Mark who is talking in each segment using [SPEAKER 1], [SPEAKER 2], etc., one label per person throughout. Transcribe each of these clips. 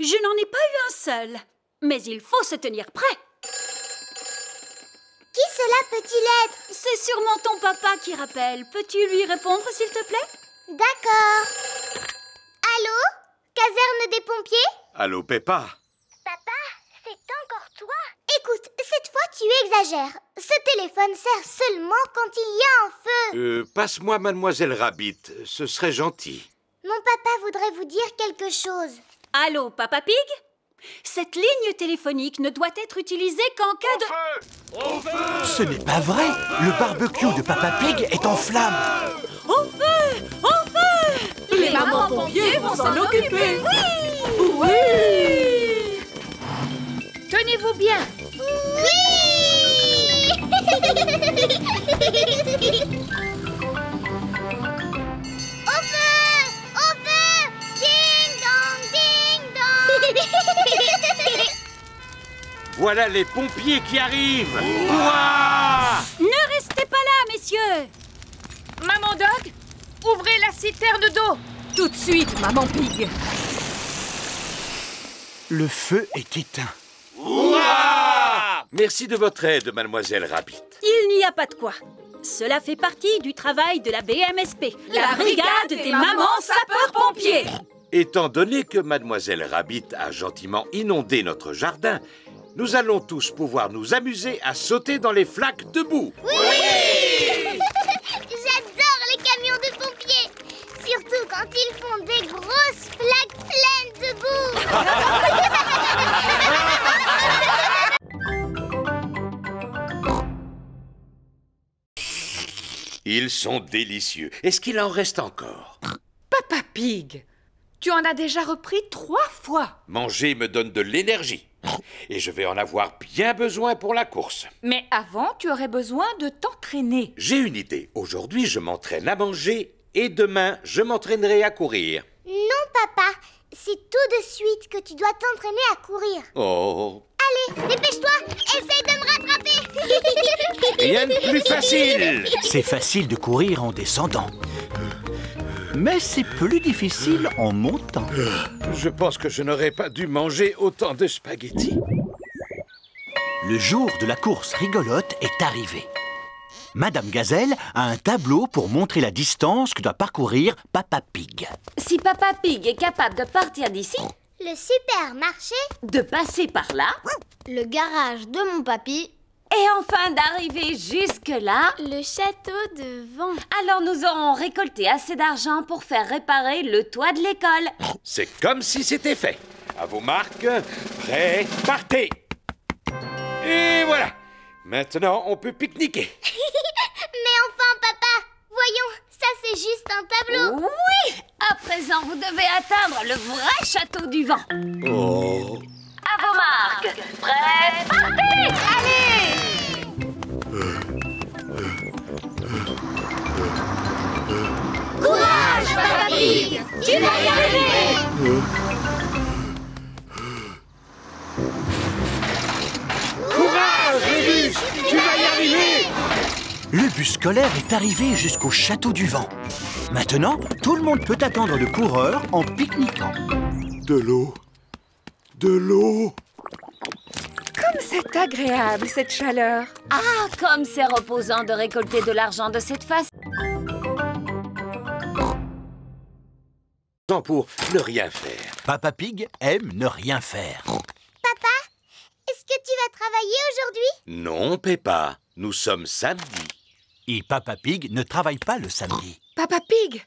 [SPEAKER 1] Je n'en ai pas eu un seul. Mais il faut se tenir prêt.
[SPEAKER 2] Qui cela peut-il être?
[SPEAKER 1] C'est sûrement ton papa qui rappelle. Peux-tu lui répondre, s'il te plaît?
[SPEAKER 2] D'accord. Allô? Caserne des pompiers?
[SPEAKER 3] Allô, Peppa?
[SPEAKER 2] Papa, c'est encore toi? Écoute, cette fois tu exagères. Ce téléphone sert seulement quand il y a un feu.
[SPEAKER 3] Passe-moi Mademoiselle Rabbit, ce serait gentil.
[SPEAKER 2] Mon papa voudrait vous dire quelque chose.
[SPEAKER 1] Allô, Papa Pig? Cette ligne téléphonique ne doit être utilisée qu'en cas de...
[SPEAKER 3] Au feu!
[SPEAKER 4] Ce n'est pas vrai. Le barbecue de Papa Pig est en flammes.
[SPEAKER 1] Au feu! Au feu!
[SPEAKER 5] Les mamans pompiers vont s'en occuper.
[SPEAKER 1] Oui!
[SPEAKER 5] Tenez-vous bien.
[SPEAKER 2] Oui! Au feu! Au feu! Ding dong, ding dong!
[SPEAKER 3] Voilà les pompiers qui arrivent! Ouah!
[SPEAKER 1] Ne restez pas là, messieurs!
[SPEAKER 5] Maman Dog, ouvrez la citerne d'eau. Tout de suite, Maman Pig.
[SPEAKER 4] Le feu est éteint.
[SPEAKER 3] Ouah! Merci de votre aide, Mademoiselle Rabbit.
[SPEAKER 1] Il n'y a pas de quoi. Cela fait partie du travail de la BMSP, la brigade des mamans sapeurs-pompiers.
[SPEAKER 3] Étant donné que Mademoiselle Rabbit a gentiment inondé notre jardin, nous allons tous pouvoir nous amuser à sauter dans les flaques de boue.
[SPEAKER 2] J'adore les camions de pompiers, surtout quand ils font des grosses flaques pleines de boue.
[SPEAKER 3] Ils sont délicieux. Est-ce qu'il en reste encore?
[SPEAKER 5] Papa Pig, tu en as déjà repris 3 fois.
[SPEAKER 3] Manger me donne de l'énergie. Et je vais en avoir bien besoin pour la course.
[SPEAKER 5] Mais avant, tu aurais besoin de t'entraîner.
[SPEAKER 3] J'ai une idée. Aujourd'hui, je m'entraîne à manger et demain, je m'entraînerai à courir.
[SPEAKER 2] Non, papa, c'est tout de suite que tu dois t'entraîner à courir.
[SPEAKER 3] Oh,
[SPEAKER 2] Allez, dépêche-toi, essaye de me rattraper.
[SPEAKER 3] rien de plus facile.
[SPEAKER 4] C'est facile de courir en descendant. Mais c'est plus difficile en montant.
[SPEAKER 3] Je pense que je n'aurais pas dû manger autant de spaghettis.
[SPEAKER 4] Le jour de la course rigolote est arrivé. Madame Gazelle a un tableau pour montrer la distance que doit parcourir Papa Pig.
[SPEAKER 6] Si Papa Pig est capable de partir d'ici,
[SPEAKER 2] Le supermarché,
[SPEAKER 6] de passer par là,
[SPEAKER 2] le garage de mon papy,
[SPEAKER 6] et enfin d'arriver jusque-là,
[SPEAKER 2] le château de Vent.
[SPEAKER 6] alors nous aurons récolté assez d'argent pour faire réparer le toit de l'école.
[SPEAKER 3] C'est comme si c'était fait. À vos marques, prêts, partez. Et voilà. Maintenant, on peut pique-niquer.
[SPEAKER 2] Mais enfin, papa, voyons, ça c'est juste un tableau.
[SPEAKER 6] Oui! À présent, vous devez atteindre le vrai château du vent.
[SPEAKER 3] Oh.
[SPEAKER 6] À vos marques, prêts, partez! Allez!
[SPEAKER 2] Courage, Papa Pig, tu vas y arriver.
[SPEAKER 3] Courage, Rébus, tu vas y arriver.
[SPEAKER 4] Le bus scolaire est arrivé jusqu'au château du vent. Maintenant, tout le monde peut attendre le coureur en pique-niquant.
[SPEAKER 3] De l'eau. De l'eau.
[SPEAKER 5] Comme c'est agréable, cette chaleur.
[SPEAKER 6] Ah, comme c'est reposant de récolter de l'argent de cette façon.
[SPEAKER 3] Pour ne rien faire.
[SPEAKER 4] Papa Pig aime ne rien faire.
[SPEAKER 2] Papa, est-ce que tu vas travailler aujourd'hui?
[SPEAKER 3] Non, Peppa, nous sommes samedi.
[SPEAKER 4] Et Papa Pig ne travaille pas le samedi.
[SPEAKER 5] Papa Pig,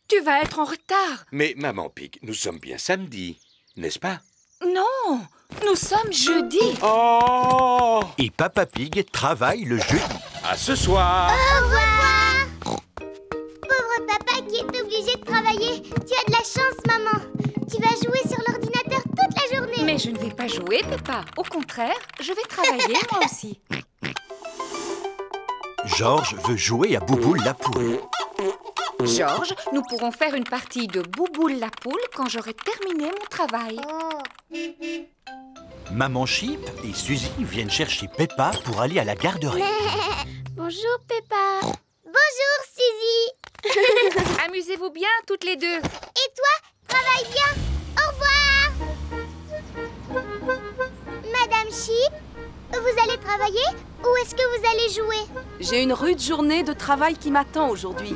[SPEAKER 5] tu vas être en retard.
[SPEAKER 3] Mais Maman Pig, nous sommes bien samedi, n'est-ce pas?
[SPEAKER 5] Non, nous sommes jeudi.
[SPEAKER 3] Oh!
[SPEAKER 4] Et Papa Pig travaille le jeudi.
[SPEAKER 3] À ce soir!
[SPEAKER 2] Au revoir. Pauvre papa qui est obligé de travailler. Tu as de la chance, maman. Tu vas jouer sur l'ordinateur toute la journée.
[SPEAKER 5] Mais je ne vais pas jouer, Peppa. Au contraire, je vais travailler moi aussi.
[SPEAKER 4] Georges veut jouer à Bouboule la poule.
[SPEAKER 5] Georges, nous pourrons faire une partie de Bouboule la poule quand j'aurai terminé mon travail.
[SPEAKER 2] Oh.
[SPEAKER 4] Maman Chip et Suzy viennent chercher Peppa pour aller à la garderie.
[SPEAKER 2] Bonjour, Peppa. Bonjour, Suzy.
[SPEAKER 5] Amusez-vous bien toutes les deux.
[SPEAKER 2] Et toi, travaille bien. Au revoir. Madame Chip, vous allez travailler ou est-ce que vous allez jouer?
[SPEAKER 7] J'ai une rude journée de travail qui m'attend aujourd'hui.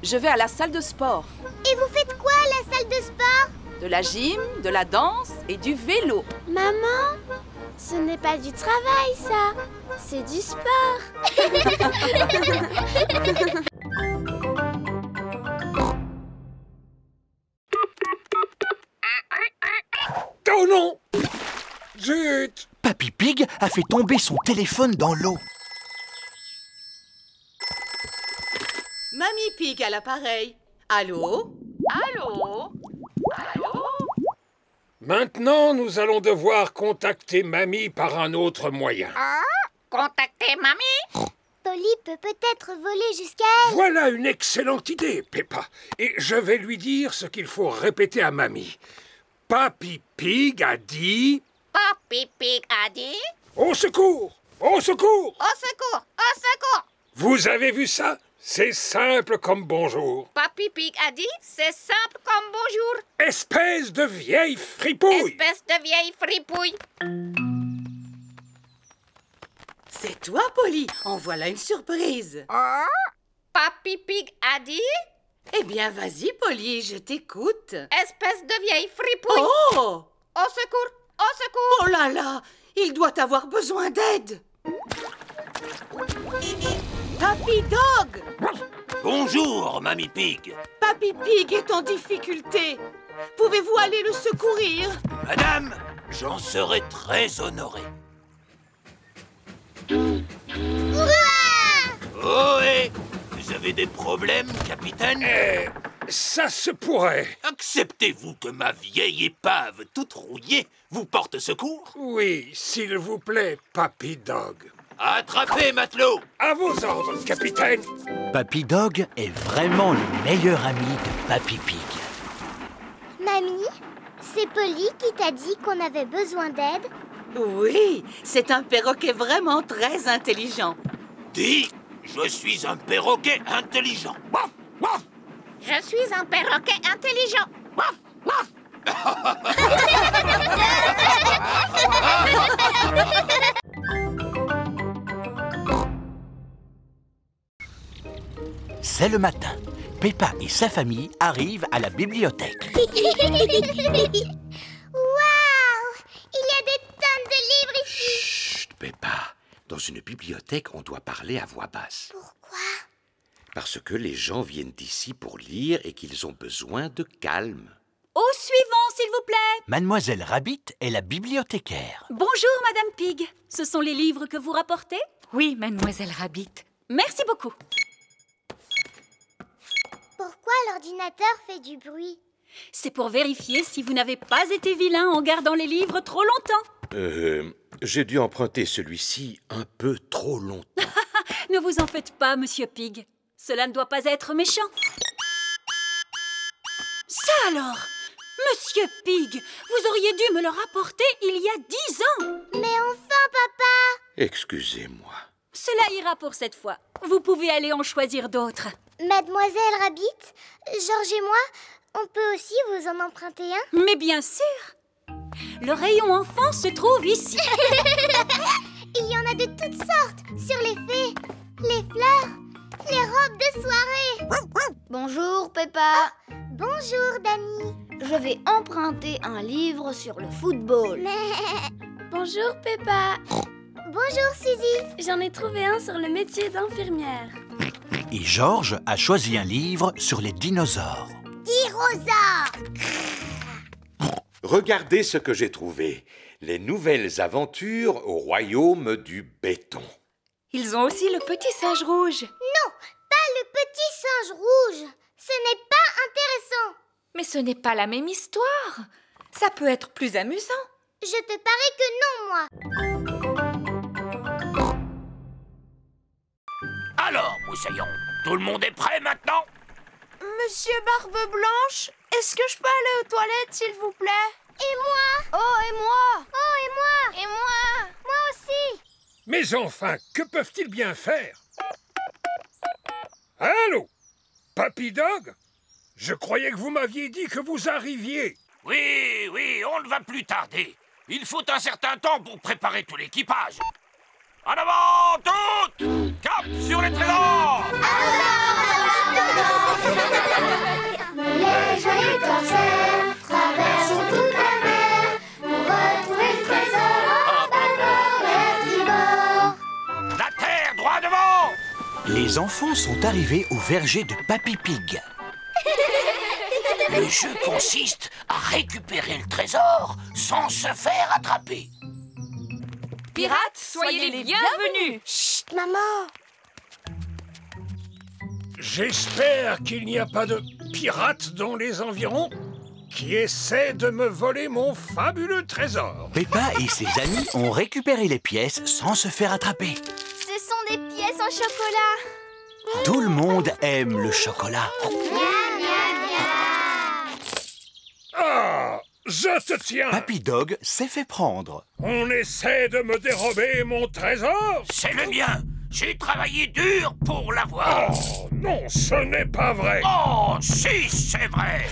[SPEAKER 7] Je vais à la salle de sport.
[SPEAKER 2] Et vous faites quoi à la salle de sport?
[SPEAKER 7] De la gym, de la danse et du vélo.
[SPEAKER 2] Maman, ce n'est pas du travail, ça. C'est du sport.
[SPEAKER 8] Oh non! Zut!
[SPEAKER 4] Papy Pig a fait tomber son téléphone dans l'eau.
[SPEAKER 9] Mamie Pig à l'appareil. Allô? Allô? Allô?
[SPEAKER 8] Maintenant, nous allons devoir contacter Mamie par un autre moyen.
[SPEAKER 5] Contactez mamie.
[SPEAKER 2] Polly peut peut-être voler jusqu'à elle.
[SPEAKER 8] Voilà une excellente idée, Peppa. Et je vais lui dire ce qu'il faut répéter à Mamie. Papy Pig a dit...
[SPEAKER 5] Papy Pig a dit...
[SPEAKER 8] Au secours! Au secours!
[SPEAKER 5] Au secours! Au secours!
[SPEAKER 8] Vous avez vu ça? C'est simple comme bonjour.
[SPEAKER 5] Papy Pig a dit, c'est simple comme bonjour.
[SPEAKER 8] Espèce de vieille fripouille!
[SPEAKER 5] Espèce de vieille fripouille.
[SPEAKER 9] C'est toi, Polly. En voilà une surprise.
[SPEAKER 5] Papy Pig a dit,
[SPEAKER 9] Eh bien, vas-y, Polly, je t'écoute.
[SPEAKER 5] espèce de vieille fripouille.
[SPEAKER 9] Oh!
[SPEAKER 5] Au secours! Au secours!
[SPEAKER 9] Oh là là! Il doit avoir besoin d'aide. Papy Dog!
[SPEAKER 3] Bonjour, Mamie Pig.
[SPEAKER 9] Papy Pig est en difficulté. Pouvez-vous aller le secourir?
[SPEAKER 3] Madame, j'en serai très honoré. Oh, hé! Vous avez des problèmes, capitaine?
[SPEAKER 8] Ça se pourrait.
[SPEAKER 3] Acceptez-vous que ma vieille épave toute rouillée vous porte secours?
[SPEAKER 8] Oui, s'il vous plaît, Papy Dog.
[SPEAKER 3] Attrapez, matelot!
[SPEAKER 8] À vos ordres, capitaine.
[SPEAKER 4] Papy Dog est vraiment le meilleur ami de Papy Pig.
[SPEAKER 2] Mamie, c'est Polly qui t'a dit qu'on avait besoin d'aide?
[SPEAKER 9] Oui, c'est un perroquet vraiment très intelligent.
[SPEAKER 3] Dis, je suis un perroquet intelligent. Waf, waf.
[SPEAKER 5] Je suis un perroquet intelligent.
[SPEAKER 4] C'est le matin. Peppa et sa famille arrivent à la bibliothèque.
[SPEAKER 2] Waouh! Il y a des tonnes de livres ici.
[SPEAKER 3] Chut, Peppa. Dans une bibliothèque, on doit parler à voix basse.
[SPEAKER 2] Pourquoi?
[SPEAKER 3] Parce que les gens viennent ici pour lire et qu'ils ont besoin de calme.
[SPEAKER 1] Au suivant, s'il vous plaît.
[SPEAKER 4] Mademoiselle Rabbit est la bibliothécaire.
[SPEAKER 1] Bonjour, Madame Pig. Ce sont les livres que vous rapportez?
[SPEAKER 5] Oui, mademoiselle Rabbit.
[SPEAKER 1] Merci beaucoup.
[SPEAKER 2] Pourquoi l'ordinateur fait du bruit?
[SPEAKER 1] C'est pour vérifier si vous n'avez pas été vilain en gardant les livres trop longtemps.
[SPEAKER 3] J'ai dû emprunter celui-ci un peu trop longtemps.
[SPEAKER 1] Ne vous en faites pas, Monsieur Pig. Cela ne doit pas être méchant. Ça alors! Monsieur Pig, vous auriez dû me le rapporter il y a 10 ans.
[SPEAKER 2] Mais enfin, papa!
[SPEAKER 3] Excusez-moi.
[SPEAKER 1] Cela ira pour cette fois. Vous pouvez aller en choisir d'autres.
[SPEAKER 2] Mademoiselle Rabbit, Georges et moi, on peut aussi vous en emprunter un?
[SPEAKER 1] Mais bien sûr. Le rayon enfant se trouve ici.
[SPEAKER 2] Il y en a de toutes sortes, sur les fées, les fleurs, les robes de soirée.
[SPEAKER 10] Bonjour, Peppa.
[SPEAKER 2] Bonjour, Dani.
[SPEAKER 10] Je vais emprunter un livre sur le football.
[SPEAKER 2] Bonjour, Peppa. Bonjour, Suzy.
[SPEAKER 10] J'en ai trouvé un sur le métier d'infirmière.
[SPEAKER 4] Et Georges a choisi un livre sur les dinosaures.
[SPEAKER 2] Dinosaures.
[SPEAKER 3] Regardez ce que j'ai trouvé. Les nouvelles aventures au royaume du béton.
[SPEAKER 5] Ils ont aussi le petit singe rouge.
[SPEAKER 2] Non, pas le petit singe rouge. Ce n'est pas intéressant.
[SPEAKER 5] Mais ce n'est pas la même histoire. Ça peut être plus amusant.
[SPEAKER 2] Je te parie que non, moi.
[SPEAKER 3] Alors, Moussaillon, tout le monde est prêt maintenant?
[SPEAKER 10] Monsieur Barbe Blanche, est-ce que je peux aller aux toilettes, s'il vous plaît?
[SPEAKER 2] Et moi?
[SPEAKER 10] Oh, et moi?
[SPEAKER 2] Oh, et moi?
[SPEAKER 10] Et moi?
[SPEAKER 2] Moi aussi.
[SPEAKER 8] Mais enfin, que peuvent-ils bien faire? Allô? Papy Dog? Je croyais que vous m'aviez dit que vous arriviez.
[SPEAKER 3] Oui, on ne va plus tarder.
[SPEAKER 11] Il faut un certain temps pour préparer tout l'équipage. En avant, toutes! Cap sur les trésors!
[SPEAKER 2] Les joyeux corsaires traversent toute la mer pour retrouver le trésor en bâbord du bord.
[SPEAKER 11] La terre, droit devant!
[SPEAKER 4] Les enfants sont arrivés au verger de Papy Pig.
[SPEAKER 11] Le jeu consiste à récupérer le trésor sans se faire attraper.
[SPEAKER 5] Pirates, soyez les bienvenus.
[SPEAKER 10] Chut, maman.
[SPEAKER 8] J'espère qu'il n'y a pas de pirates dans les environs qui essaient de me voler mon fabuleux trésor.
[SPEAKER 4] Peppa et ses amis ont récupéré les pièces sans se faire attraper.
[SPEAKER 10] Ce sont des pièces en chocolat.
[SPEAKER 4] Tout le monde aime le chocolat.
[SPEAKER 8] Ah, je te tiens.
[SPEAKER 4] Papy Dog s'est fait prendre.
[SPEAKER 8] On essaie de me dérober mon trésor?
[SPEAKER 11] C'est le mien. J'ai travaillé dur pour l'avoir.
[SPEAKER 8] Oh, non, ce n'est pas vrai.
[SPEAKER 11] Oh, si, c'est vrai.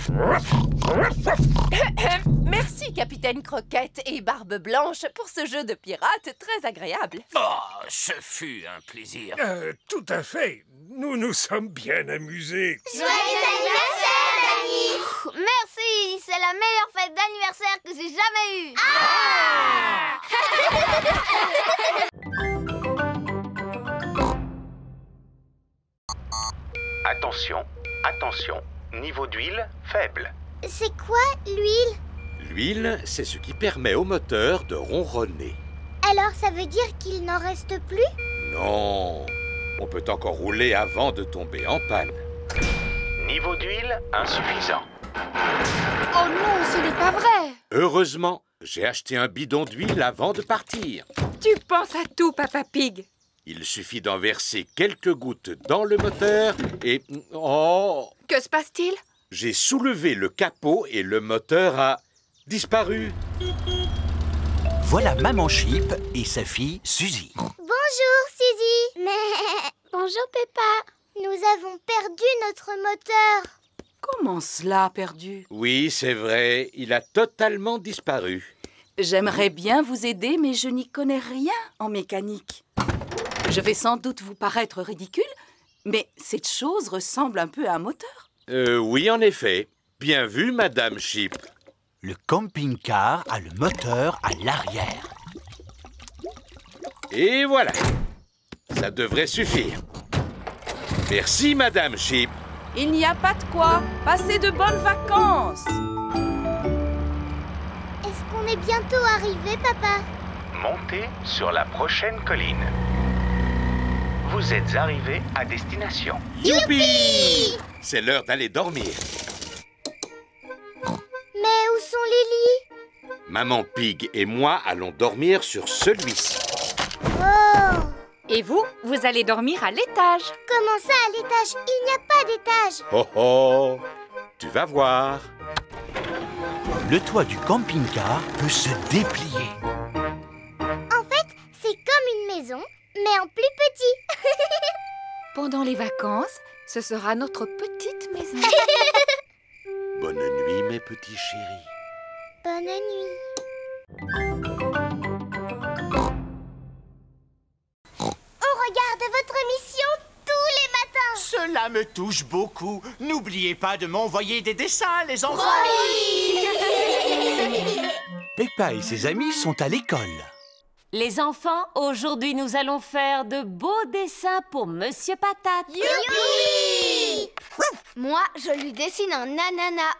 [SPEAKER 7] Merci, Capitaine Croquette et Barbe Blanche, pour ce jeu de pirates très agréable.
[SPEAKER 11] Oh, ce fut un plaisir.
[SPEAKER 8] Tout à fait. Nous nous sommes bien amusés.
[SPEAKER 2] Joyeux anniversaire, Dani! Merci, c'est la meilleure fête d'anniversaire que j'ai jamais eue.
[SPEAKER 12] Attention, attention, niveau d'huile faible.
[SPEAKER 2] C'est quoi, l'huile?
[SPEAKER 3] L'huile, c'est ce qui permet au moteur de ronronner.
[SPEAKER 2] Alors, ça veut dire qu'il n'en reste plus?
[SPEAKER 3] Non, on peut encore rouler avant de tomber en panne.
[SPEAKER 12] Niveau d'huile insuffisant.
[SPEAKER 5] Oh non, ce n'est pas vrai.
[SPEAKER 3] Heureusement, j'ai acheté un bidon d'huile avant de partir.
[SPEAKER 5] Tu penses à tout, Papa Pig.
[SPEAKER 3] Il suffit d'en verser quelques gouttes dans le moteur et... Oh!
[SPEAKER 5] Que se passe-t-il?
[SPEAKER 3] J'ai soulevé le capot et le moteur a disparu.
[SPEAKER 4] Voilà Maman Sheep et sa fille Suzy.
[SPEAKER 2] Bonjour, Suzy. Mais... Bonjour, Peppa. Nous avons perdu notre moteur.
[SPEAKER 7] Comment cela, perdu?
[SPEAKER 3] Oui, c'est vrai, il a totalement disparu.
[SPEAKER 7] J'aimerais bien vous aider, mais je n'y connais rien en mécanique. Je vais sans doute vous paraître ridicule, mais cette chose ressemble un peu à un moteur.
[SPEAKER 3] Oui, en effet. Bien vu, Madame Sheep.
[SPEAKER 4] Le camping-car a le moteur à l'arrière.
[SPEAKER 3] Et voilà. Ça devrait suffire. Merci, Madame Sheep.
[SPEAKER 7] Il n'y a pas de quoi. Passez de bonnes vacances.
[SPEAKER 2] Est-ce qu'on est bientôt arrivé, papa?
[SPEAKER 12] Montez sur la prochaine colline. Vous êtes arrivé à destination.
[SPEAKER 3] Youpi! C'est l'heure d'aller dormir.
[SPEAKER 2] Mais où sont les lits?
[SPEAKER 3] Maman Pig et moi allons dormir sur celui-ci.
[SPEAKER 2] Oh!
[SPEAKER 5] Et vous, vous allez dormir à l'étage.
[SPEAKER 2] Comment ça, à l'étage? Il n'y a pas d'étage.
[SPEAKER 3] Oh oh! Tu vas voir.
[SPEAKER 4] Le toit du camping-car peut se déplier.
[SPEAKER 2] En fait, c'est comme une maison, mais en plus petit.
[SPEAKER 5] Pendant les vacances, ce sera notre petite maison.
[SPEAKER 3] Bonne nuit, mes petits chéris.
[SPEAKER 2] Bonne nuit. On regarde votre émission tous les matins.
[SPEAKER 4] Cela me touche beaucoup. N'oubliez pas de m'envoyer des dessins, les enfants. Peppa et ses amis sont à l'école.
[SPEAKER 6] Les enfants, aujourd'hui nous allons faire de beaux dessins pour Monsieur Patate.
[SPEAKER 2] Youpi!
[SPEAKER 10] Moi, je lui dessine un ananas.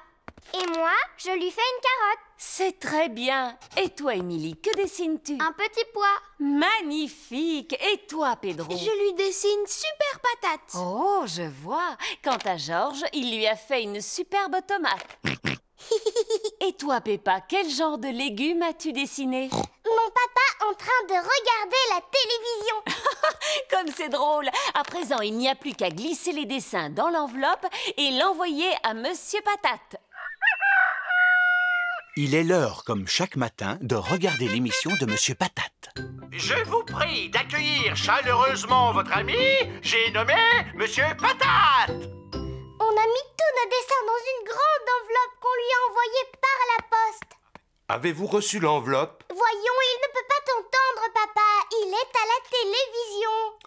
[SPEAKER 2] Et moi, je lui fais une carotte.
[SPEAKER 6] C'est très bien. Et toi, Émilie, que dessines-tu?
[SPEAKER 10] Un petit pois.
[SPEAKER 6] Magnifique. Et toi, Pedro?
[SPEAKER 10] Je lui dessine super patate.
[SPEAKER 6] Oh, je vois. Quant à Georges, il lui a fait une superbe tomate. Et toi, Peppa, quel genre de légumes as-tu dessiné?
[SPEAKER 2] Mon papa en train de regarder la télévision.
[SPEAKER 6] Comme c'est drôle. À présent, il n'y a plus qu'à glisser les dessins dans l'enveloppe et l'envoyer à Monsieur Patate.
[SPEAKER 4] Il est l'heure, comme chaque matin, de regarder l'émission de Monsieur Patate.
[SPEAKER 13] Je vous prie d'accueillir chaleureusement votre ami, j'ai nommé Monsieur Patate.
[SPEAKER 2] On a mis tous nos dessins dans une grande enveloppe qu'on lui a envoyée par la poste.
[SPEAKER 3] Avez-vous reçu l'enveloppe?
[SPEAKER 2] Vous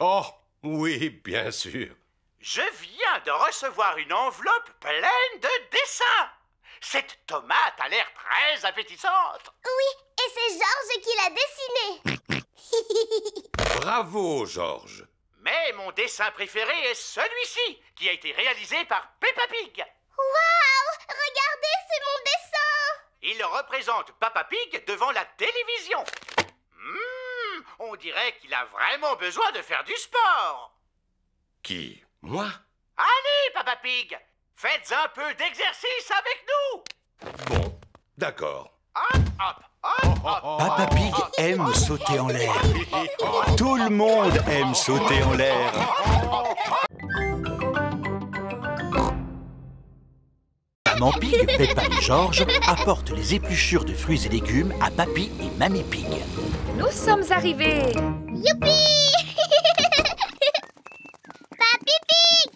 [SPEAKER 3] Oh, oui, bien sûr.
[SPEAKER 13] Je viens de recevoir une enveloppe pleine de dessins. Cette tomate a l'air très appétissante.
[SPEAKER 2] Oui, et c'est Georges qui l'a dessinée.
[SPEAKER 3] Bravo, Georges.
[SPEAKER 13] Mais mon dessin préféré est celui-ci, qui a été réalisé par Peppa Pig.
[SPEAKER 2] Waouh! Regardez, c'est mon dessin!
[SPEAKER 13] Il représente Peppa Pig devant la télévision. On dirait qu'il a vraiment besoin de faire du sport.
[SPEAKER 3] Qui? Moi?
[SPEAKER 13] Allez, Peppa Pig, faites un peu d'exercice avec nous.
[SPEAKER 3] Bon, d'accord.
[SPEAKER 13] Hop, hop, hop, hop.
[SPEAKER 4] Peppa Pig aime sauter en l'air. Tout le monde aime sauter en l'air. Maman Pig, Peppa et Georges apportent les épluchures de fruits et légumes à Papy et Mamie Pig.
[SPEAKER 5] Nous sommes arrivés.
[SPEAKER 2] Youpi! Papy Pig!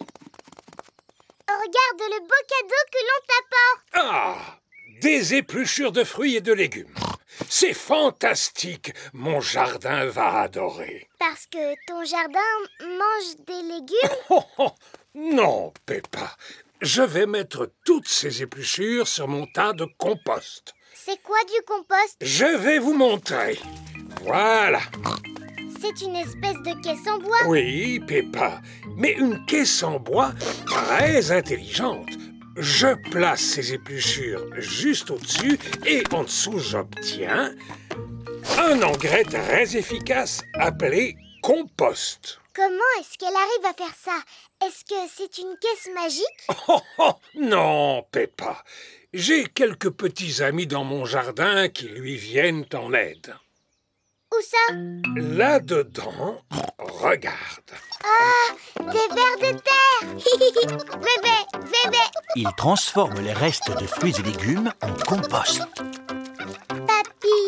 [SPEAKER 2] Regarde le beau cadeau que l'on t'apporte.
[SPEAKER 8] Ah! Des épluchures de fruits et de légumes. C'est fantastique. Mon jardin va adorer.
[SPEAKER 2] Parce que ton jardin mange des légumes?
[SPEAKER 8] Oh, oh, non, Peppa. Je vais mettre toutes ces épluchures sur mon tas de compost.
[SPEAKER 2] C'est quoi du compost?
[SPEAKER 8] Je vais vous montrer. Voilà.
[SPEAKER 2] C'est une espèce de caisse en bois?
[SPEAKER 8] Oui, Peppa, mais une caisse en bois très intelligente. Je place ces épluchures juste au-dessus et en dessous, j'obtiens un engrais très efficace appelé compost.
[SPEAKER 2] Comment est-ce qu'elle arrive à faire ça? Est-ce que c'est une caisse magique?
[SPEAKER 8] Oh, oh, non, Peppa. J'ai quelques petits amis dans mon jardin qui lui viennent en aide.
[SPEAKER 2] Où ça?
[SPEAKER 8] Là-dedans, regarde.
[SPEAKER 2] Ah, des vers de terre. Bébé, bébé.
[SPEAKER 4] Ils transforment les restes de fruits et légumes en compost.
[SPEAKER 2] Papy,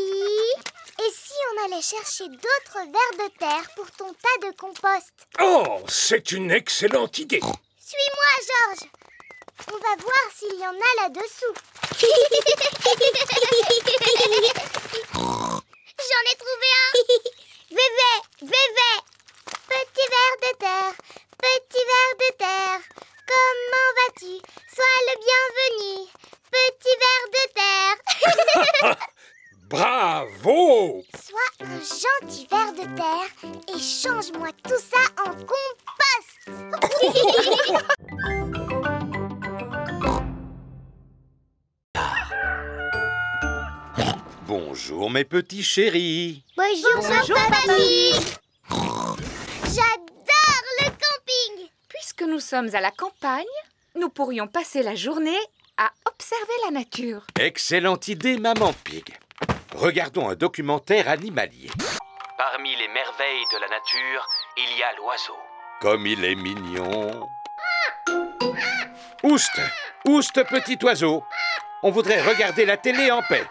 [SPEAKER 2] et si on allait chercher d'autres vers de terre pour ton tas de compost?
[SPEAKER 8] Oh, c'est une excellente idée.
[SPEAKER 2] Suis-moi, Georges. On va voir s'il y en a là-dessous. J'en ai trouvé un. Bébé, bébé. Petit ver de terre, petit ver de terre. Comment vas-tu? Sois le bienvenu. Petit ver de terre.
[SPEAKER 8] Bravo!
[SPEAKER 2] Sois un gentil ver de terre et change-moi tout ça en compost.
[SPEAKER 3] Bonjour, mes petits chéris.
[SPEAKER 2] Bonjour, Papa Pig. J'adore le camping.
[SPEAKER 5] Puisque nous sommes à la campagne, nous pourrions passer la journée à observer la nature.
[SPEAKER 3] Excellente idée, Maman Pig. Regardons un documentaire animalier.
[SPEAKER 12] Parmi les merveilles de la nature, il y a l'oiseau.
[SPEAKER 3] Comme il est mignon. Ouste, ouste, petit oiseau. On voudrait regarder la télé en paix.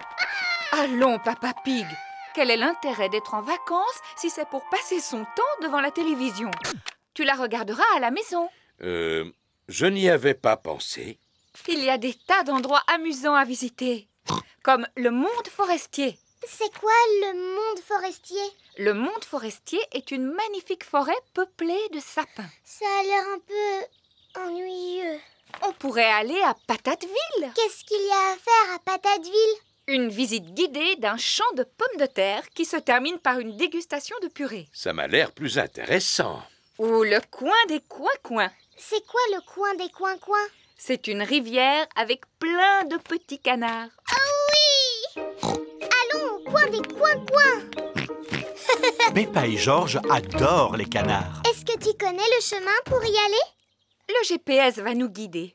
[SPEAKER 5] Allons, Papa Pig. Quel est l'intérêt d'être en vacances si c'est pour passer son temps devant la télévision? Tu la regarderas à la maison.
[SPEAKER 3] Je n'y avais pas pensé.
[SPEAKER 5] Il y a des tas d'endroits amusants à visiter, comme le monde forestier.
[SPEAKER 2] C'est quoi le monde forestier?
[SPEAKER 5] Le monde forestier est une magnifique forêt peuplée de sapins.
[SPEAKER 2] Ça a l'air un peu ennuyeux.
[SPEAKER 5] On pourrait aller à Patateville.
[SPEAKER 2] Qu'est-ce qu'il y a à faire à Patateville?
[SPEAKER 5] Une visite guidée d'un champ de pommes de terre qui se termine par une dégustation de purée.
[SPEAKER 3] Ça m'a l'air plus intéressant.
[SPEAKER 5] Ou le coin des coins-coins.
[SPEAKER 2] C'est quoi le coin des coins-coins?
[SPEAKER 5] C'est une rivière avec plein de petits canards.
[SPEAKER 2] Oh oui! Allons au coin des coins-coins.
[SPEAKER 4] Peppa et Georges adorent les canards.
[SPEAKER 2] Est-ce que tu connais le chemin pour y aller?
[SPEAKER 5] Le GPS va nous guider.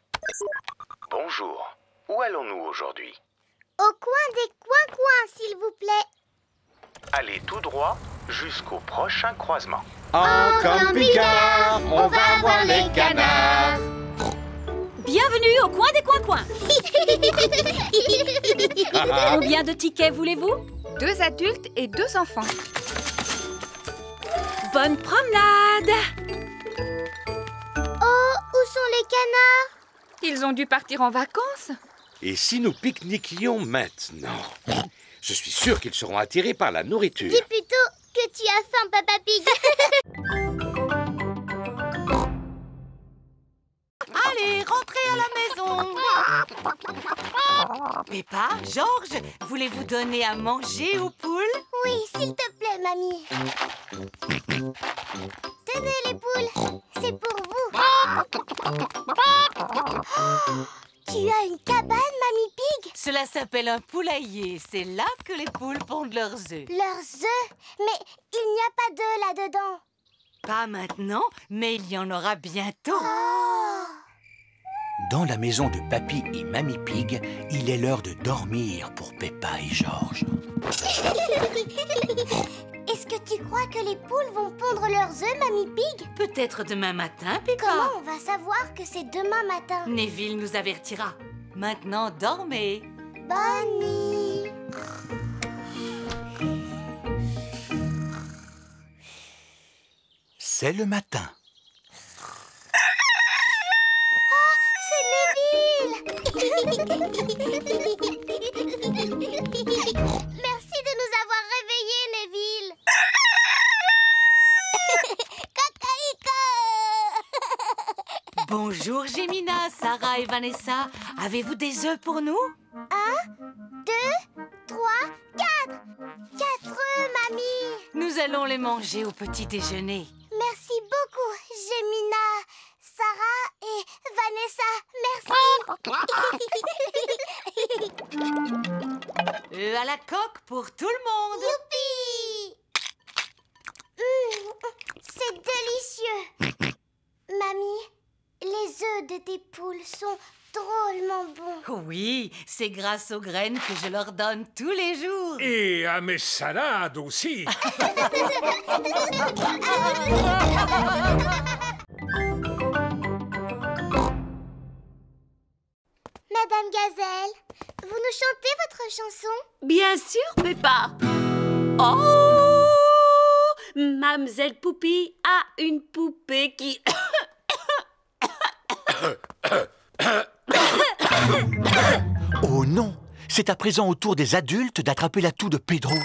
[SPEAKER 12] Bonjour. Où allons-nous aujourd'hui?
[SPEAKER 2] Au coin des coins-coins, s'il vous plaît.
[SPEAKER 12] Allez tout droit jusqu'au prochain croisement.
[SPEAKER 3] En camping-car, on va voir les canards.
[SPEAKER 1] Bienvenue au coin des coins-coins. Combien de tickets voulez-vous?
[SPEAKER 5] 2 adultes et 2 enfants.
[SPEAKER 1] Bonne promenade.
[SPEAKER 2] Oh, où sont les canards?
[SPEAKER 5] Ils ont dû partir en vacances.
[SPEAKER 3] Et si nous pique-niquions maintenant? Je suis sûr qu'ils seront attirés par la nourriture.
[SPEAKER 2] Dis plutôt que tu as faim, Papa Pig.
[SPEAKER 14] Peppa, Georges, voulez-vous donner à manger aux poules?
[SPEAKER 2] Oui, s'il te plaît, mamie. Tenez les poules, c'est pour vous. Tu as une cabane, Mamie Pig?
[SPEAKER 14] Cela s'appelle un poulailler. C'est là que les poules pondent leurs œufs.
[SPEAKER 2] Leurs œufs? Mais il n'y a pas d'œufs là-dedans.
[SPEAKER 14] Pas maintenant, mais il y en aura bientôt.
[SPEAKER 2] Oh.
[SPEAKER 4] Dans la maison de Papy et Mamie Pig, il est l'heure de dormir pour Peppa et Georges.
[SPEAKER 2] Est-ce que tu crois que les poules vont pondre leurs œufs, Mamie Pig?
[SPEAKER 14] Peut-être demain matin, Peppa.
[SPEAKER 2] Comment on va savoir que c'est demain matin?
[SPEAKER 14] Neville nous avertira. Maintenant, dormez.
[SPEAKER 2] Bonne nuit.
[SPEAKER 4] C'est le matin.
[SPEAKER 2] Merci de nous avoir réveillés, Neville.
[SPEAKER 14] Bonjour, Gémina, Sarah et Vanessa. Avez-vous des œufs pour nous?
[SPEAKER 2] 1, 2, 3, 4. 4 œufs, mamie.
[SPEAKER 14] Nous allons les manger au petit déjeuner.
[SPEAKER 2] Merci beaucoup, Gémina, Sarah et Vanessa. Merci.
[SPEAKER 14] Œufs à la coque pour tout le monde.
[SPEAKER 2] Youpi! C'est délicieux. Mamie, les œufs de tes poules sont drôlement bons.
[SPEAKER 14] Oui, c'est grâce aux graines que je leur donne tous les jours.
[SPEAKER 8] Et à mes salades aussi.
[SPEAKER 2] Madame Gazelle, vous nous chantez votre chanson?
[SPEAKER 1] Bien sûr, Peppa. Oh, Mademoiselle Poupie a une poupée qui...
[SPEAKER 4] Oh non! C'est à présent au tour des adultes d'attraper la toux de Pedro.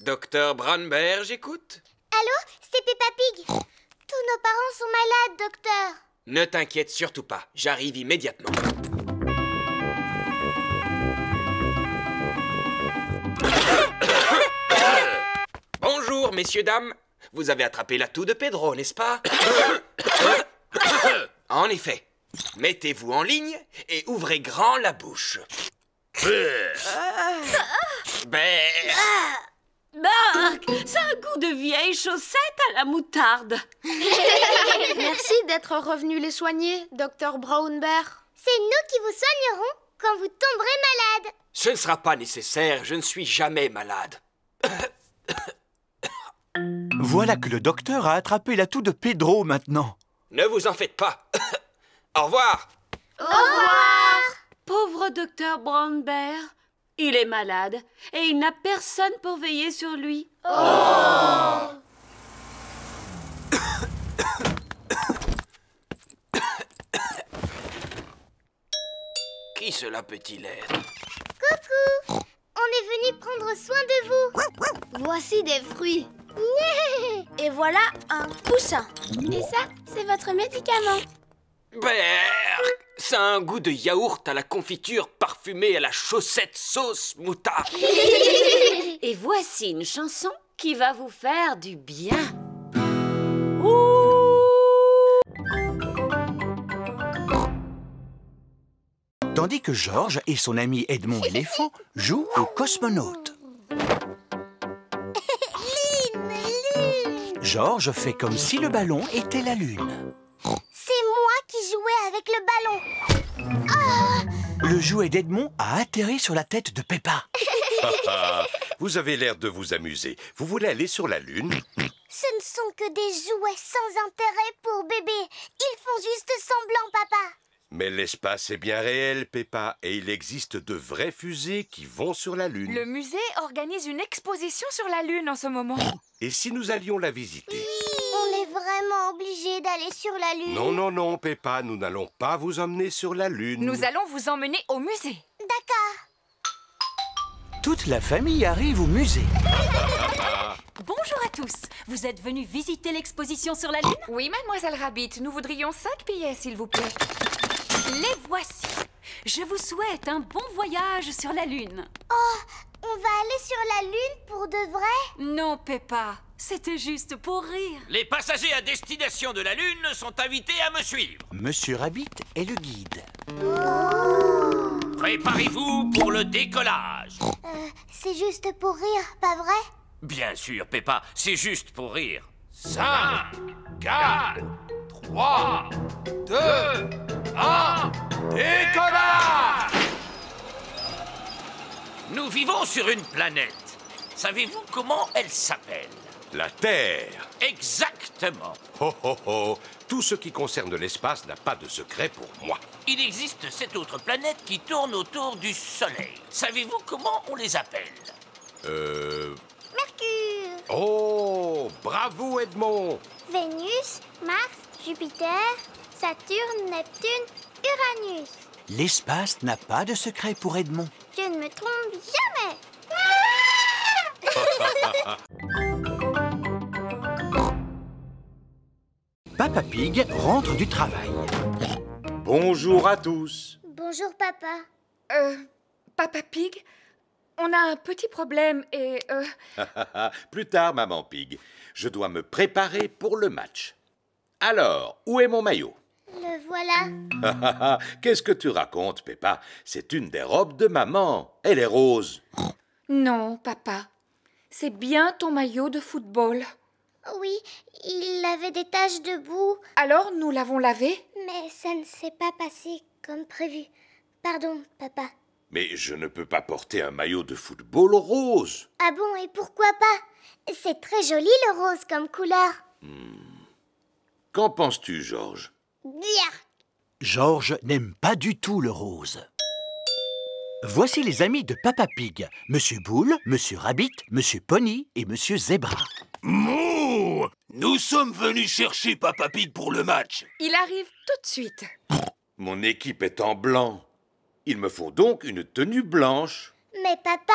[SPEAKER 15] Docteur Brownbear, j'écoute.
[SPEAKER 2] Allô, c'est Peppa Pig. Tous nos parents sont malades, docteur.
[SPEAKER 15] Ne t'inquiète surtout pas, j'arrive immédiatement. Bonjour, messieurs, dames. Vous avez attrapé la toux de Pedro, n'est-ce pas? En effet. Mettez-vous en ligne et ouvrez grand la bouche.
[SPEAKER 1] Marc, c'est un goût de vieille chaussette à la moutarde.
[SPEAKER 10] Merci d'être revenu les soigner, Docteur Brownbear.
[SPEAKER 2] C'est nous qui vous soignerons quand vous tomberez malade.
[SPEAKER 15] Ce ne sera pas nécessaire, je ne suis jamais malade.
[SPEAKER 4] Voilà que le docteur a attrapé la toux de Pedro maintenant.
[SPEAKER 15] Ne vous en faites pas. Au revoir.
[SPEAKER 2] Au revoir.
[SPEAKER 1] Pauvre docteur Brownbear. Il est malade et il n'a personne pour veiller sur lui.
[SPEAKER 2] Oh.
[SPEAKER 15] Qui cela peut-il être?
[SPEAKER 2] Coucou. On est venu prendre soin de vous.
[SPEAKER 10] Voici des fruits. Et voilà un poussin. Et ça, c'est votre médicament.
[SPEAKER 15] Berk, ça a un goût de yaourt à la confiture parfumée à la chaussette sauce moutarde.
[SPEAKER 1] Et voici une chanson qui va vous faire du bien.
[SPEAKER 4] Tandis que Georges et son ami Edmond éléphant jouent aux cosmonautes. Georges fait comme si le ballon était la lune.
[SPEAKER 2] C'est moi qui jouais avec le ballon. Oh.
[SPEAKER 4] Le jouet d'Edmond a atterri sur la tête de Peppa.
[SPEAKER 3] Vous avez l'air de vous amuser. Vous voulez aller sur la Lune?
[SPEAKER 2] Ce ne sont que des jouets sans intérêt pour bébé. Ils font juste semblant, papa.
[SPEAKER 3] Mais l'espace est bien réel, Peppa, et il existe de vraies fusées qui vont sur la Lune.
[SPEAKER 5] Le musée organise une exposition sur la Lune en ce moment.
[SPEAKER 3] Et si nous allions la visiter?
[SPEAKER 2] Oui. On est vraiment obligés d'aller sur la Lune.
[SPEAKER 3] Non, non, non, Peppa, nous n'allons pas vous emmener sur la Lune.
[SPEAKER 5] Nous allons vous emmener au musée.
[SPEAKER 2] D'accord.
[SPEAKER 4] Toute la famille arrive au musée.
[SPEAKER 6] Bonjour à tous. Vous êtes venus visiter l'exposition sur la Lune?
[SPEAKER 5] Oui, mademoiselle Rabbit. Nous voudrions 5 billets, s'il vous plaît. Les
[SPEAKER 16] voici. Je vous souhaite un bon voyage sur la Lune.
[SPEAKER 2] Oh, on va aller sur la Lune pour de vrai?
[SPEAKER 16] Non, Peppa, c'était juste pour rire.
[SPEAKER 11] Les passagers à destination de la Lune sont invités à me suivre.
[SPEAKER 4] Monsieur Rabbit est le guide.
[SPEAKER 11] Préparez-vous pour le décollage.
[SPEAKER 2] C'est juste pour rire, pas vrai?
[SPEAKER 11] Bien sûr, Peppa, c'est juste pour rire. 5, 4, 3, 2, 1, décollage! Nous vivons sur une planète. Savez-vous comment elle s'appelle?
[SPEAKER 3] La Terre.
[SPEAKER 11] Exactement.
[SPEAKER 3] Ho ho ho. Tout ce qui concerne l'espace n'a pas de secret pour moi.
[SPEAKER 11] Il existe 7 autres planètes qui tournent autour du Soleil. Savez-vous comment on les appelle?
[SPEAKER 2] Mercure,
[SPEAKER 3] Oh, bravo Edmond.
[SPEAKER 2] Vénus, Mars, Jupiter, Saturne, Neptune, Uranus.
[SPEAKER 4] L'espace n'a pas de secret pour Edmond.
[SPEAKER 2] Je ne me trompe jamais.
[SPEAKER 4] Papa Pig rentre du travail.
[SPEAKER 3] Bonjour à tous.
[SPEAKER 2] Bonjour, papa.
[SPEAKER 5] Papa Pig, on a un petit problème et...
[SPEAKER 3] Plus tard, maman Pig. Je dois me préparer pour le match. Alors, où est mon maillot?
[SPEAKER 2] Le voilà.
[SPEAKER 3] Qu'est-ce que tu racontes, Peppa? C'est une des robes de maman. Elle est rose.
[SPEAKER 5] Non, papa. C'est bien ton maillot de football.
[SPEAKER 2] Oui, il avait des taches de boue.
[SPEAKER 5] Alors, nous l'avons lavé?
[SPEAKER 2] Mais ça ne s'est pas passé comme prévu. Pardon, papa.
[SPEAKER 3] Mais je ne peux pas porter un maillot de football rose.
[SPEAKER 2] Ah bon, et pourquoi pas? C'est très joli le rose comme couleur.
[SPEAKER 3] Qu'en penses-tu, Georges?
[SPEAKER 2] Bien.
[SPEAKER 4] Georges n'aime pas du tout le rose. Voici les amis de Papa Pig. Monsieur Boule, Monsieur Rabbit, Monsieur Pony et Monsieur Zebra.
[SPEAKER 11] Mouh! Nous sommes venus chercher Papa Pig pour le match.
[SPEAKER 5] Il arrive tout de suite.
[SPEAKER 3] Mon équipe est en blanc. Il me faut donc une tenue blanche.
[SPEAKER 2] Mais papa,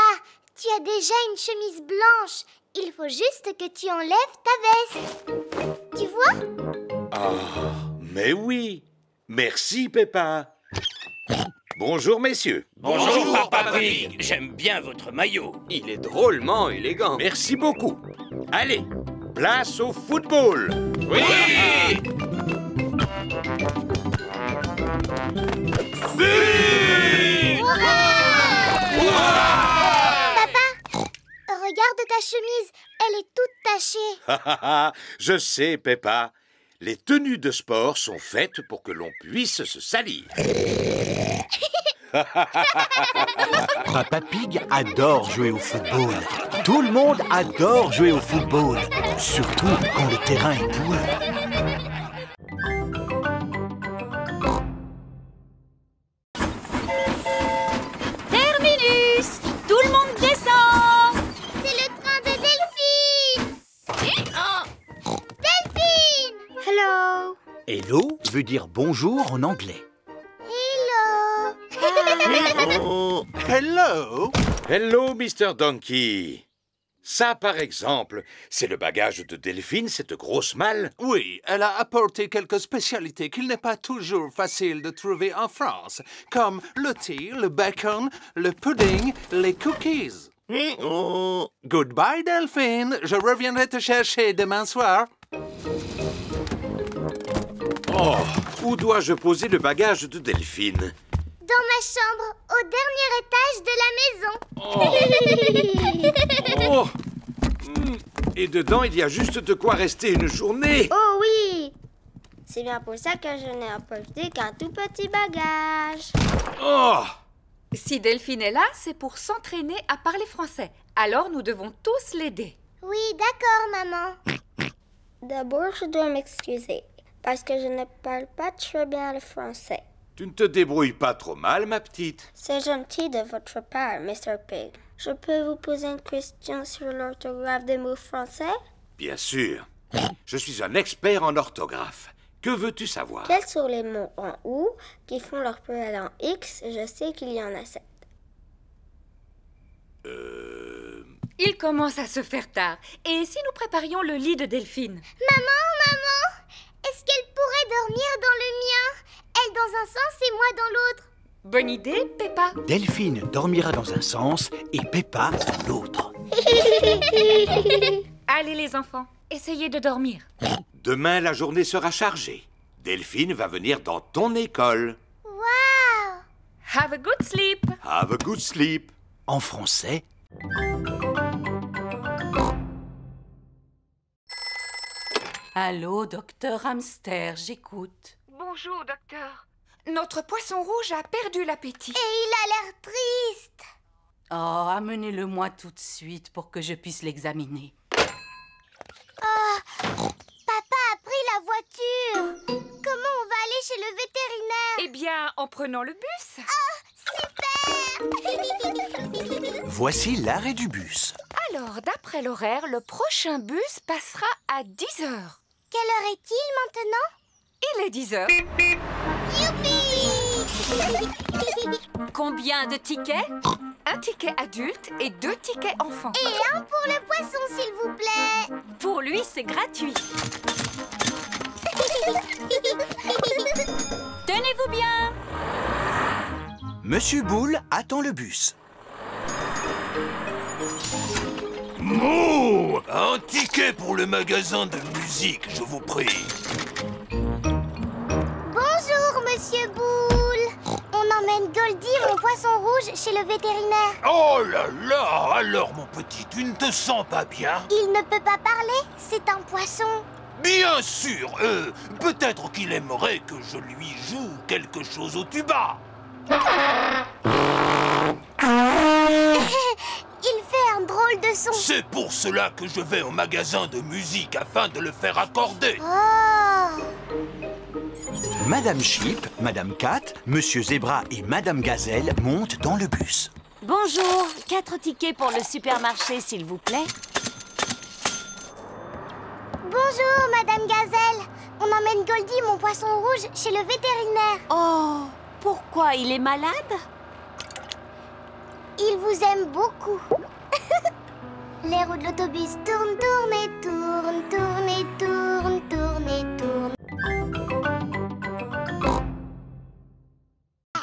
[SPEAKER 2] tu as déjà une chemise blanche. Il faut juste que tu enlèves ta veste. Tu vois?
[SPEAKER 3] Ah, mais oui. Merci, Peppa. Bonjour, messieurs.
[SPEAKER 11] Bonjour, Papa Pig. J'aime bien votre maillot.
[SPEAKER 15] Il est drôlement élégant.
[SPEAKER 3] Merci beaucoup. Allez, place au football.
[SPEAKER 11] Oui!
[SPEAKER 2] Papa, regarde ta chemise. Elle est toute tachée.
[SPEAKER 3] Je sais, Peppa. Les tenues de sport sont faites pour que l'on puisse se salir.
[SPEAKER 4] Papa Pig adore jouer au football. Tout le monde adore jouer au football. Surtout quand le terrain est bouleux.
[SPEAKER 1] Terminus! Tout le monde descend!
[SPEAKER 2] C'est le train de Delphine. Delphine! Hello.
[SPEAKER 4] Hello veut dire bonjour en anglais.
[SPEAKER 2] Hello.
[SPEAKER 3] Hello! Hello, Mr. Donkey. Ça, par exemple, c'est le bagage de Delphine, cette grosse malle?
[SPEAKER 17] Oui, elle a apporté quelques spécialités qu'il n'est pas toujours facile de trouver en France, comme le thé, le bacon, le pudding, les cookies. Goodbye, Delphine. Je reviendrai te chercher demain soir.
[SPEAKER 3] Oh, où dois-je poser le bagage de Delphine?
[SPEAKER 2] Dans ma chambre, au dernier étage de la maison.
[SPEAKER 3] Oh. Et dedans, il y a juste de quoi rester une journée.
[SPEAKER 2] Oh oui! C'est bien pour ça que je n'ai apporté qu'un tout petit bagage.
[SPEAKER 3] Oh!
[SPEAKER 5] Si Delphine est là, c'est pour s'entraîner à parler français. Alors, nous devons tous l'aider.
[SPEAKER 2] Oui, d'accord, maman. D'abord, je dois m'excuser, parce que je ne parle pas très bien le français.
[SPEAKER 3] Tu ne te débrouilles pas trop mal, ma petite.
[SPEAKER 2] C'est gentil de votre part, Mr. Pig. Je peux vous poser une question sur l'orthographe des mots français?
[SPEAKER 3] Bien sûr. Je suis un expert en orthographe. Que veux-tu savoir?
[SPEAKER 2] Quels sont les mots en OU qui font leur pluriel en X? Je sais qu'il y en a 7.
[SPEAKER 5] Il commence à se faire tard. Et si nous préparions le lit de Delphine?
[SPEAKER 2] Maman, est-ce qu'elle pourrait dormir dans le mien? Elle dans un sens et moi dans l'autre.
[SPEAKER 5] Bonne idée, Peppa.
[SPEAKER 4] Delphine dormira dans un sens et Peppa dans l'autre.
[SPEAKER 5] Allez les enfants, essayez de dormir.
[SPEAKER 3] Demain, la journée sera chargée. Delphine va venir dans ton école.
[SPEAKER 2] Wow!
[SPEAKER 5] Have a good sleep.
[SPEAKER 3] Have a good sleep.
[SPEAKER 4] En français.
[SPEAKER 7] Allô, docteur Hamster, j'écoute.
[SPEAKER 5] Bonjour, docteur. Notre poisson rouge a perdu l'appétit.
[SPEAKER 2] Et il a l'air triste.
[SPEAKER 7] Oh, amenez-le-moi tout de suite pour que je puisse l'examiner.
[SPEAKER 2] Oh, papa a pris la voiture. Comment on va aller chez le vétérinaire?
[SPEAKER 5] Eh bien, en prenant le bus.
[SPEAKER 2] Oh, super!
[SPEAKER 4] Voici l'arrêt du bus.
[SPEAKER 5] Alors, d'après l'horaire, le prochain bus passera à 10 heures.
[SPEAKER 2] Quelle heure est-il maintenant?
[SPEAKER 5] Il est 10 heures.
[SPEAKER 2] Youpi!
[SPEAKER 1] Combien de tickets?
[SPEAKER 5] Un ticket adulte et 2 tickets enfants.
[SPEAKER 2] Et un pour le poisson, s'il vous plaît.
[SPEAKER 1] Pour lui, c'est gratuit. Tenez-vous bien.
[SPEAKER 4] Monsieur Boule attend le bus.
[SPEAKER 11] Mouh! Un ticket pour le magasin de musique, je vous prie.
[SPEAKER 2] Bonjour, Monsieur Boule. On emmène Goldie, mon poisson rouge, chez le vétérinaire.
[SPEAKER 11] Oh là là! Alors, mon petit, tu ne te sens pas bien?
[SPEAKER 2] Il ne peut pas parler, c'est un poisson.
[SPEAKER 11] Bien sûr! Peut-être qu'il aimerait que je lui joue quelque chose au tuba.
[SPEAKER 2] Il fait un drôle de son.
[SPEAKER 11] C'est pour cela que je vais au magasin de musique afin de le faire accorder.
[SPEAKER 2] Oh!
[SPEAKER 4] Madame Chip, Madame Cat, Monsieur Zébra et Madame Gazelle montent dans le bus.
[SPEAKER 6] Bonjour, 4 tickets pour le supermarché, s'il vous plaît.
[SPEAKER 2] Bonjour, Madame Gazelle. On emmène Goldie, mon poisson rouge, chez le vétérinaire.
[SPEAKER 6] Oh, pourquoi il est malade?
[SPEAKER 2] Il vous aime beaucoup. Les roues de l'autobus tournent, tournent et tournent, tournent et tournent, tournent et tournent.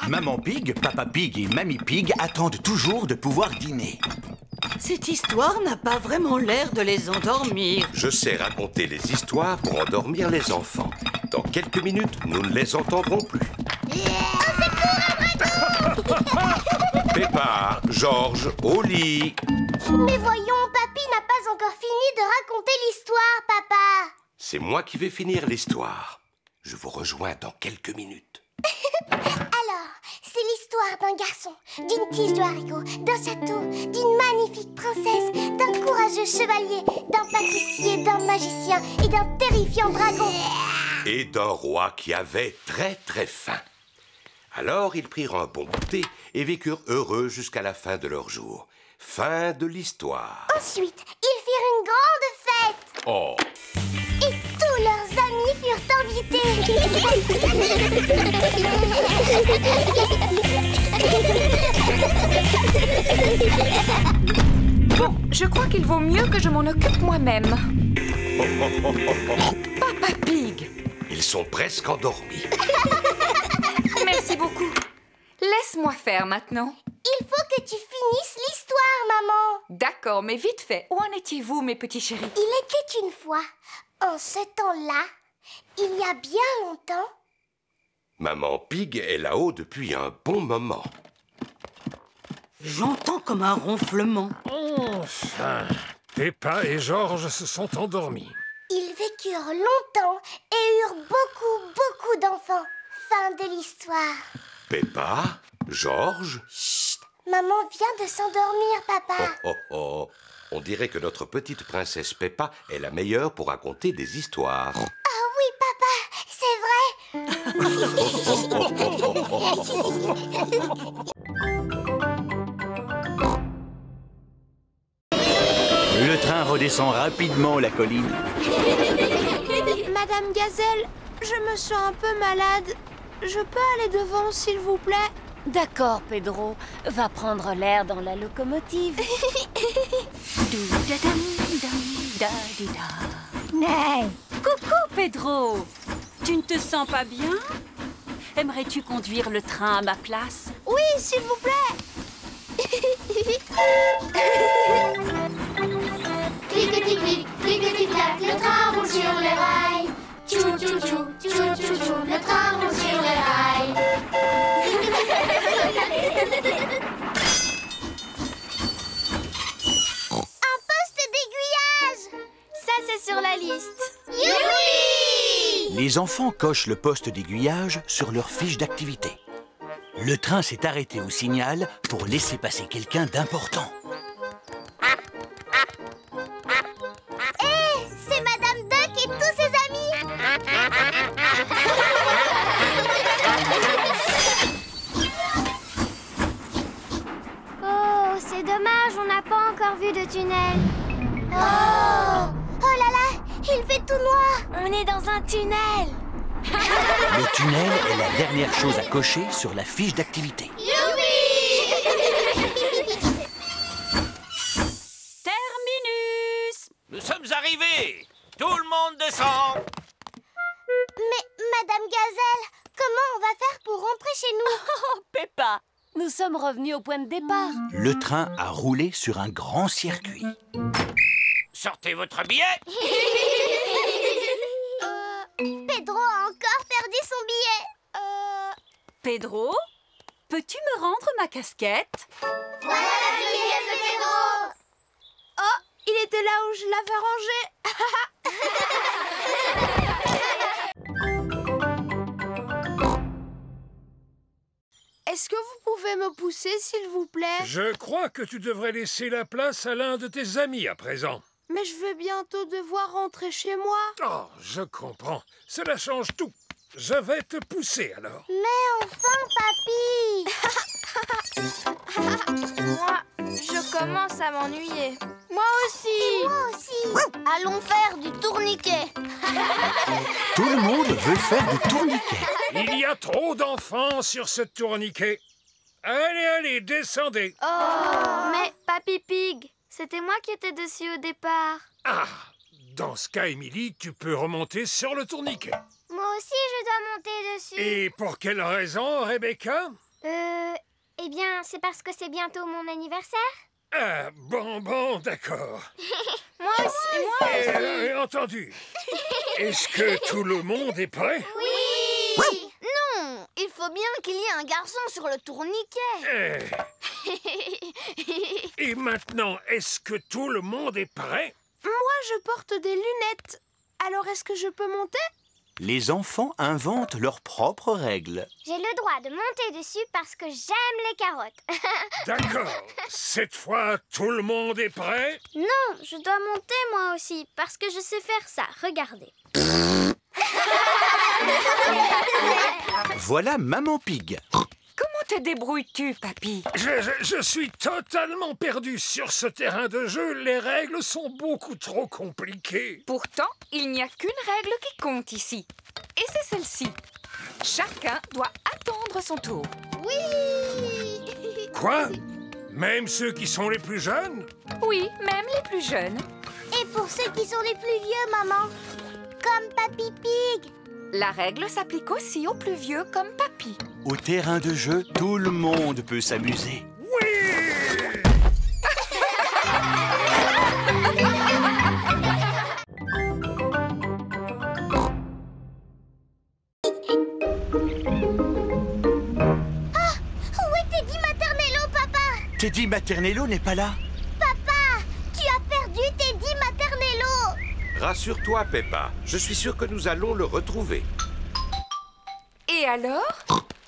[SPEAKER 4] Maman Pig, Papa Pig et Mamie Pig attendent toujours de pouvoir dîner.
[SPEAKER 14] Cette histoire n'a pas vraiment l'air de les endormir.
[SPEAKER 3] Je sais raconter les histoires pour endormir les enfants. Dans quelques minutes, nous ne les entendrons plus. Peppa, Georges, au lit.
[SPEAKER 2] Mais voyons, Papy n'a pas encore fini de raconter l'histoire, papa.
[SPEAKER 3] C'est moi qui vais finir l'histoire. Je vous rejoins dans quelques minutes.
[SPEAKER 2] Alors, c'est l'histoire d'un garçon, d'une tige de haricots, d'un château, d'une magnifique princesse, d'un courageux chevalier, d'un pâtissier, d'un magicien et d'un terrifiant dragon.
[SPEAKER 3] Et d'un roi qui avait très très faim. Alors ils prirent un bon goûter et vécurent heureux jusqu'à la fin de leur jour. Fin de l'histoire.
[SPEAKER 2] Ensuite, ils firent une grande fête.
[SPEAKER 3] Oh!
[SPEAKER 2] Et tous leurs amis furent invités.
[SPEAKER 5] Bon, je crois qu'il vaut mieux que je m'en occupe moi-même. Papa Pig.
[SPEAKER 3] Ils sont presque endormis.
[SPEAKER 5] Merci beaucoup. Laisse-moi faire maintenant.
[SPEAKER 2] Il faut que tu finisses l'histoire, maman.
[SPEAKER 5] D'accord, mais vite fait. Où en étiez-vous, mes petits chéris?
[SPEAKER 2] Il était une fois, en ce temps-là, il y a bien longtemps.
[SPEAKER 3] Maman Pig est là-haut depuis un bon moment.
[SPEAKER 14] J'entends comme un ronflement.
[SPEAKER 8] Enfin, Peppa et Georges se sont endormis.
[SPEAKER 2] Ils vécurent longtemps et eurent beaucoup d'enfants. Fin de l'histoire.
[SPEAKER 3] Peppa, Georges.
[SPEAKER 2] Chut, maman vient de s'endormir, papa.
[SPEAKER 3] Oh, oh, oh. On dirait que notre petite princesse Peppa est la meilleure pour raconter des histoires.
[SPEAKER 2] Ah oui, papa, c'est vrai.
[SPEAKER 4] Le train redescend rapidement la colline.
[SPEAKER 10] Madame Gazelle, je me sens un peu malade. Je peux aller devant, s'il vous plaît?
[SPEAKER 6] D'accord, Pedro. Va prendre l'air dans la locomotive.
[SPEAKER 1] Coucou, Pedro. Tu ne te sens pas bien? aimerais-tu conduire le train à ma place?
[SPEAKER 10] Oui, s'il vous plaît.
[SPEAKER 2] Cliquetis-clic, cliquetis-clac, le train roule sur les rails. Tchou tchou tchou, tchou tchou tchou, le train roule sur les rails. Un poste d'aiguillage.
[SPEAKER 10] Ça, c'est sur la liste.
[SPEAKER 2] Youpi!
[SPEAKER 4] Les enfants cochent le poste d'aiguillage sur leur fiche d'activité. Le train s'est arrêté au signal pour laisser passer quelqu'un d'important.
[SPEAKER 2] Hé, c'est Madame Duck et tous ses amis. Oh, c'est dommage, on n'a pas encore vu de tunnel. Oh là là, il fait tout noir.
[SPEAKER 10] On est dans un tunnel.
[SPEAKER 4] Le tunnel est la dernière chose à cocher sur la fiche d'activité.
[SPEAKER 2] Youpi!
[SPEAKER 1] Terminus!
[SPEAKER 11] Nous sommes arrivés. Tout le monde descend.
[SPEAKER 2] Mais, Madame Gazelle, comment on va faire pour rentrer chez nous?
[SPEAKER 6] Oh, Peppa, nous sommes revenus au point de départ.
[SPEAKER 4] Le train a roulé sur un grand circuit.
[SPEAKER 11] Sortez votre billet.
[SPEAKER 2] Pedro a encore perdu son billet.
[SPEAKER 1] Pedro, peux-tu me rendre ma casquette?
[SPEAKER 2] Voilà la billet de Pedro.
[SPEAKER 10] Oh, il était là où je l'avais rangé. Est-ce que vous pouvez me pousser, s'il vous plaît?
[SPEAKER 8] Je crois que tu devrais laisser la place à l'un de tes amis à présent.
[SPEAKER 10] Mais je vais bientôt devoir rentrer chez moi.
[SPEAKER 8] Oh, je comprends. Cela change tout. Je vais te pousser alors.
[SPEAKER 2] Mais enfin, papy.
[SPEAKER 10] Moi, je commence à m'ennuyer. Moi aussi.
[SPEAKER 2] Et moi aussi. Allons faire du tourniquet.
[SPEAKER 4] Tout le monde veut faire du tourniquet.
[SPEAKER 8] Il y a trop d'enfants sur ce tourniquet. Allez, allez, descendez.
[SPEAKER 10] Oh, mais Papy Pig, c'était moi qui étais dessus au départ.
[SPEAKER 8] Ah, dans ce cas, Émilie, tu peux remonter sur le tourniquet.
[SPEAKER 2] Moi aussi, je dois monter dessus.
[SPEAKER 8] Et pour quelle raison, Rebecca?
[SPEAKER 2] Eh bien, c'est parce que c'est bientôt mon anniversaire.
[SPEAKER 8] Ah, bon, d'accord.
[SPEAKER 10] Moi aussi.
[SPEAKER 8] Entendu. Est-ce que tout le monde est prêt?
[SPEAKER 10] Oui. Non, il faut bien qu'il y ait un garçon sur le tourniquet.
[SPEAKER 8] Et maintenant, est-ce que tout le monde est prêt?
[SPEAKER 10] Moi, je porte des lunettes. Alors, est-ce que je peux monter?
[SPEAKER 4] Les enfants inventent leurs propres règles.
[SPEAKER 2] J'ai le droit de monter dessus parce que j'aime les carottes.
[SPEAKER 8] D'accord. Cette fois, tout le monde est prêt?
[SPEAKER 2] Non, je dois monter moi aussi parce que je sais faire ça. Regardez.
[SPEAKER 4] Voilà Maman Pig.
[SPEAKER 5] Comment te débrouilles-tu, papy?
[SPEAKER 8] Je suis totalement perdu sur ce terrain de jeu. Les règles sont beaucoup trop compliquées.
[SPEAKER 5] Pourtant, il n'y a qu'une règle qui compte ici. Et c'est celle-ci. Chacun doit attendre son tour.
[SPEAKER 2] Oui!
[SPEAKER 8] Quoi? Même ceux qui sont les plus jeunes?
[SPEAKER 5] Oui, même les plus jeunes.
[SPEAKER 2] Et pour ceux qui sont les plus vieux, maman? Comme Papy Pig.
[SPEAKER 5] La règle s'applique aussi aux plus vieux comme papy.
[SPEAKER 4] Au terrain de jeu, tout le monde peut s'amuser.
[SPEAKER 8] Oui!
[SPEAKER 2] Ah! Où est Teddy Maternello, papa?
[SPEAKER 4] Teddy Maternello n'est pas là?
[SPEAKER 2] Papa, tu as perdu Teddy Maternello.
[SPEAKER 3] Rassure-toi, Peppa. Je suis sûr que nous allons le retrouver.
[SPEAKER 5] Et alors?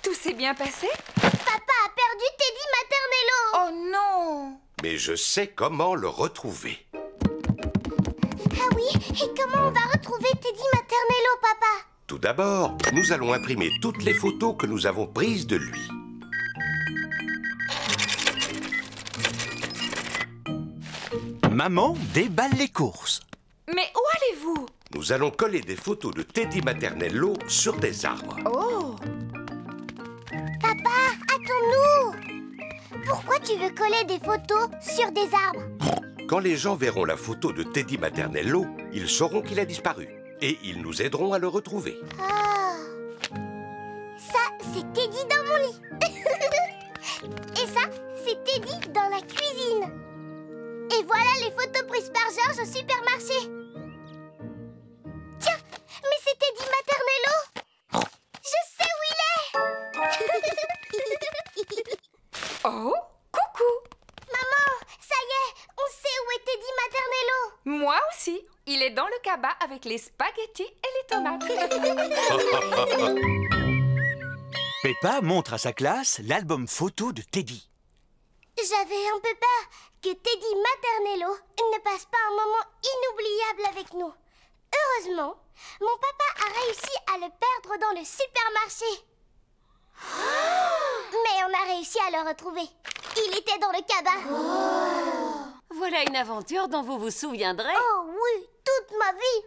[SPEAKER 5] Tout s'est bien passé?
[SPEAKER 2] Papa a perdu Teddy Maternello.
[SPEAKER 5] Oh non!
[SPEAKER 3] Mais je sais comment le retrouver.
[SPEAKER 2] Ah oui, et comment on va retrouver Teddy Maternello, papa?
[SPEAKER 3] Tout d'abord, nous allons imprimer toutes les photos que nous avons prises de lui.
[SPEAKER 4] Maman déballe les courses.
[SPEAKER 5] Mais où allez-vous?
[SPEAKER 3] Nous allons coller des photos de Teddy Maternello sur des arbres.
[SPEAKER 5] Oh!
[SPEAKER 2] Papa, attends-nous. Pourquoi tu veux coller des photos sur des arbres?
[SPEAKER 3] Quand les gens verront la photo de Teddy Maternello, ils sauront qu'il a disparu. Et ils nous aideront à le retrouver.
[SPEAKER 2] Ah. c'est Teddy dans mon lit. Et ça, c'est Teddy dans la cuisine. Et voilà les photos prises par Georges au supermarché. Tiens, mais c'est Teddy Maternello. Je sais où il est.
[SPEAKER 5] Oh, coucou.
[SPEAKER 2] Maman, ça y est, on sait où est Teddy Maternello.
[SPEAKER 5] Moi aussi. Il est dans le cabas avec les spaghettis et les tomates.
[SPEAKER 4] Peppa montre à sa classe l'album photo de Teddy.
[SPEAKER 2] J'avais un peu peur que Teddy Maternello ne passe pas un moment inoubliable avec nous. Heureusement, mon papa a réussi à le perdre dans le supermarché. Mais on a réussi à le retrouver. Il était dans le cabas.
[SPEAKER 6] Voilà une aventure dont vous vous souviendrez.
[SPEAKER 2] Oh oui, toute ma vie.